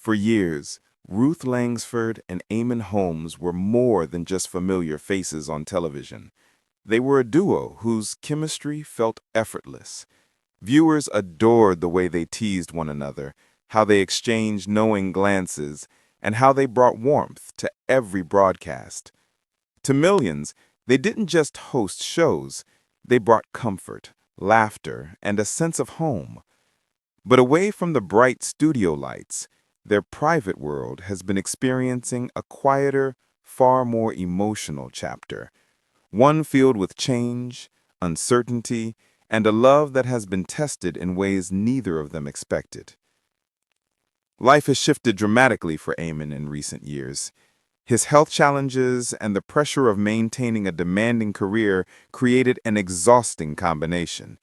For years, Ruth Langsford and Eamonn Holmes were more than just familiar faces on television. They were a duo whose chemistry felt effortless. Viewers adored the way they teased one another, how they exchanged knowing glances, and how they brought warmth to every broadcast. To millions, they didn't just host shows, they brought comfort, laughter, and a sense of home. But away from the bright studio lights, their private world has been experiencing a quieter, far more emotional chapter, one filled with change, uncertainty, and a love that has been tested in ways neither of them expected. Life has shifted dramatically for Eamonn in recent years. His health challenges and the pressure of maintaining a demanding career created an exhausting combination.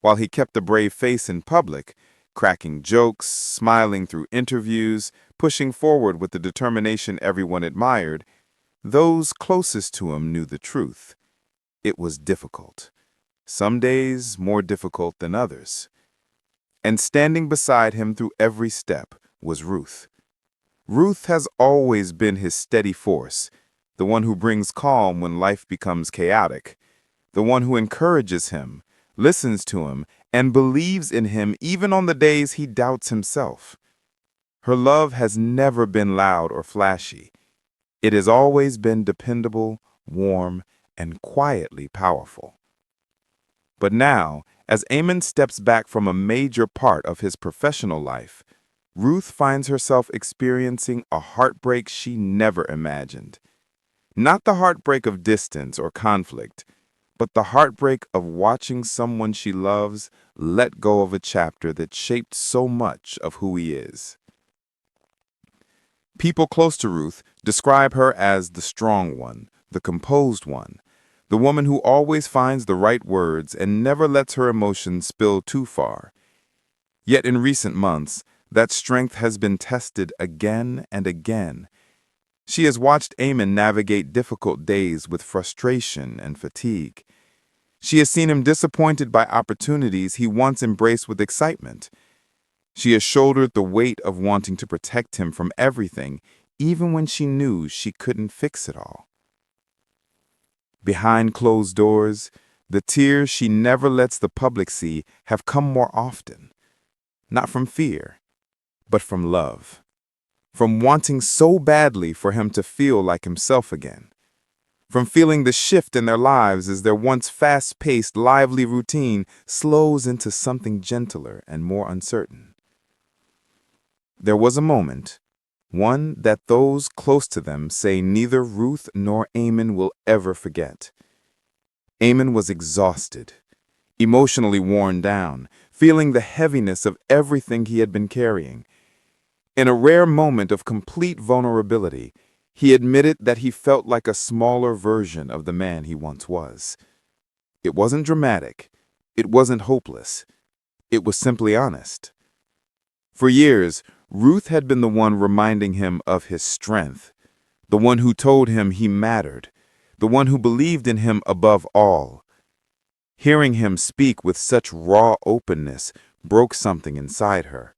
While he kept a brave face in public, cracking jokes, smiling through interviews, pushing forward with the determination everyone admired, those closest to him knew the truth. It was difficult. Some days more difficult than others. And standing beside him through every step was Ruth. Ruth has always been his steady force, the one who brings calm when life becomes chaotic, the one who encourages him, listens to him, and believes in him even on the days he doubts himself. Her love has never been loud or flashy. It has always been dependable, warm, and quietly powerful. But now, as Eamonn steps back from a major part of his professional life, Ruth finds herself experiencing a heartbreak she never imagined. Not the heartbreak of distance or conflict, but the heartbreak of watching someone she loves let go of a chapter that shaped so much of who he is. People close to Ruth describe her as the strong one, the composed one, the woman who always finds the right words and never lets her emotions spill too far. Yet in recent months, that strength has been tested again and again. She has watched Eamonn navigate difficult days with frustration and fatigue. She has seen him disappointed by opportunities he once embraced with excitement. She has shouldered the weight of wanting to protect him from everything, even when she knew she couldn't fix it all. Behind closed doors, the tears she never lets the public see have come more often. Not from fear, but from love. From wanting so badly for him to feel like himself again. From feeling the shift in their lives as their once fast-paced, lively routine slows into something gentler and more uncertain. There was a moment, one that those close to them say neither Ruth nor Eamonn will ever forget. Eamonn was exhausted, emotionally worn down, feeling the heaviness of everything he had been carrying. In a rare moment of complete vulnerability, he admitted that he felt like a smaller version of the man he once was. It wasn't dramatic. It wasn't hopeless. It was simply honest. For years, Ruth had been the one reminding him of his strength, the one who told him he mattered, the one who believed in him above all. Hearing him speak with such raw openness broke something inside her.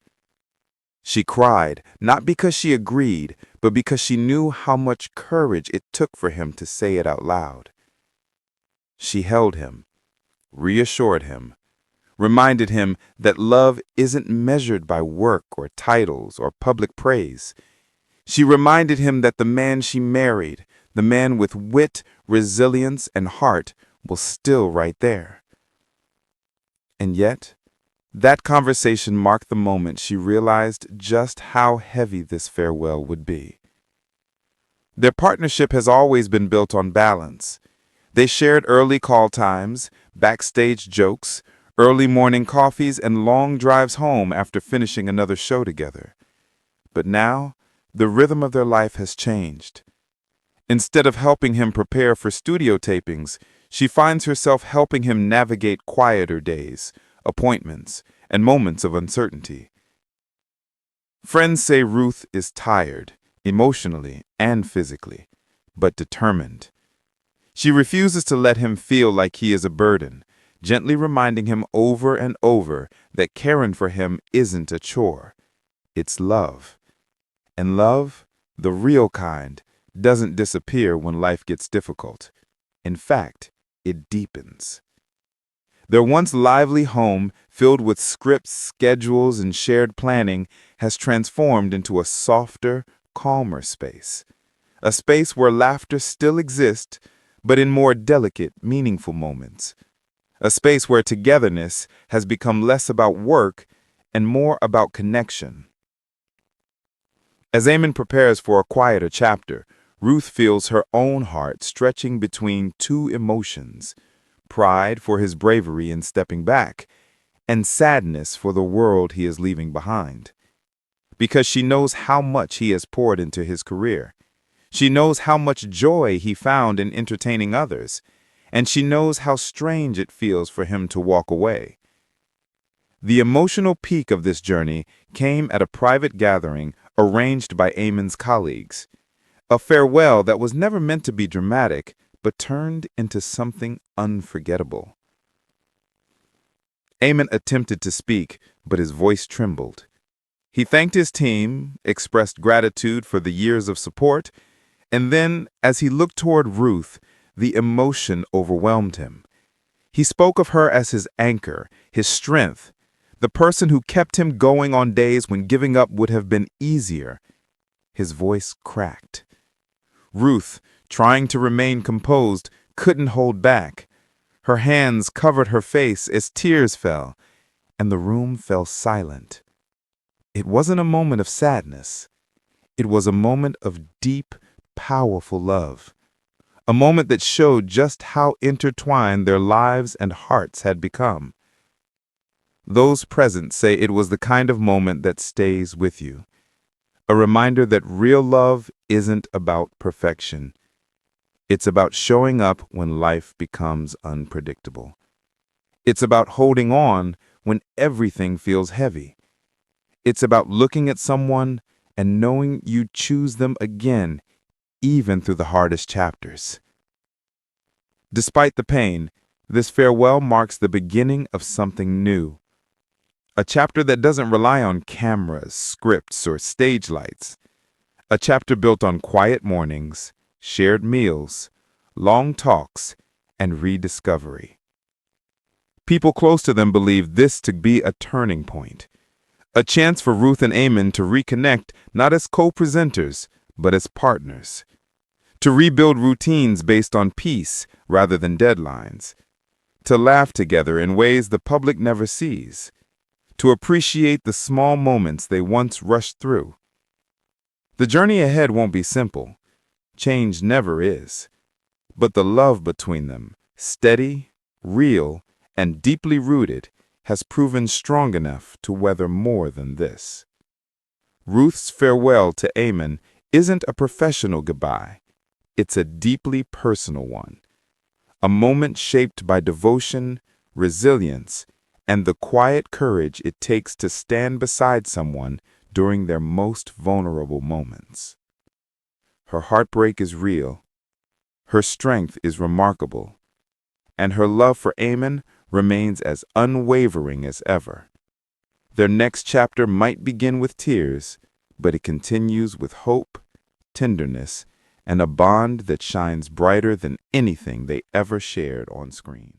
She cried, not because she agreed, but because she knew how much courage it took for him to say it out loud. She held him, reassured him, reminded him that love isn't measured by work or titles or public praise. She reminded him that the man she married, the man with wit, resilience, and heart, was still right there. And yet, that conversation marked the moment she realized just how heavy this farewell would be. Their partnership has always been built on balance. They shared early call times, backstage jokes, early morning coffees, and long drives home after finishing another show together. But now, the rhythm of their life has changed. Instead of helping him prepare for studio tapings, she finds herself helping him navigate quieter days, appointments, and moments of uncertainty. Friends say Ruth is tired, emotionally and physically, but determined. She refuses to let him feel like he is a burden, gently reminding him over and over that caring for him isn't a chore. It's love. And love, the real kind, doesn't disappear when life gets difficult. In fact, it deepens. Their once lively home, filled with scripts, schedules, and shared planning, has transformed into a softer, calmer space. A space where laughter still exists, but in more delicate, meaningful moments. A space where togetherness has become less about work and more about connection. As Eamonn prepares for a quieter chapter, Ruth feels her own heart stretching between two emotions: pride for his bravery in stepping back, and sadness for the world he is leaving behind. Because she knows how much he has poured into his career. She knows how much joy he found in entertaining others, and she knows how strange it feels for him to walk away. The emotional peak of this journey came at a private gathering arranged by Eamonn's colleagues, a farewell that was never meant to be dramatic, but turned into something unforgettable. Eamonn attempted to speak, but his voice trembled. He thanked his team, expressed gratitude for the years of support, and then, as he looked toward Ruth, the emotion overwhelmed him. He spoke of her as his anchor, his strength, the person who kept him going on days when giving up would have been easier. His voice cracked. Ruth, trying to remain composed, couldn't hold back. Her hands covered her face as tears fell, and the room fell silent. It wasn't a moment of sadness. It was a moment of deep, powerful love. A moment that showed just how intertwined their lives and hearts had become. Those present say it was the kind of moment that stays with you. A reminder that real love isn't about perfection. It's about showing up when life becomes unpredictable. It's about holding on when everything feels heavy. It's about looking at someone and knowing you choose them again, even through the hardest chapters. Despite the pain, this farewell marks the beginning of something new. A chapter that doesn't rely on cameras, scripts, or stage lights. A chapter built on quiet mornings, shared meals, long talks, and rediscovery. People close to them believe this to be a turning point. A chance for Ruth and Eamonn to reconnect not as co-presenters, but as partners. To rebuild routines based on peace rather than deadlines. To laugh together in ways the public never sees. To appreciate the small moments they once rushed through. The journey ahead won't be simple. Change never is. But the love between them, steady, real, and deeply rooted, has proven strong enough to weather more than this. Ruth's farewell to Eamonn isn't a professional goodbye. It's a deeply personal one. A moment shaped by devotion, resilience, and the quiet courage it takes to stand beside someone during their most vulnerable moments. Her heartbreak is real, her strength is remarkable, and her love for Eamonn remains as unwavering as ever. Their next chapter might begin with tears, but it continues with hope, tenderness, and a bond that shines brighter than anything they ever shared on screen.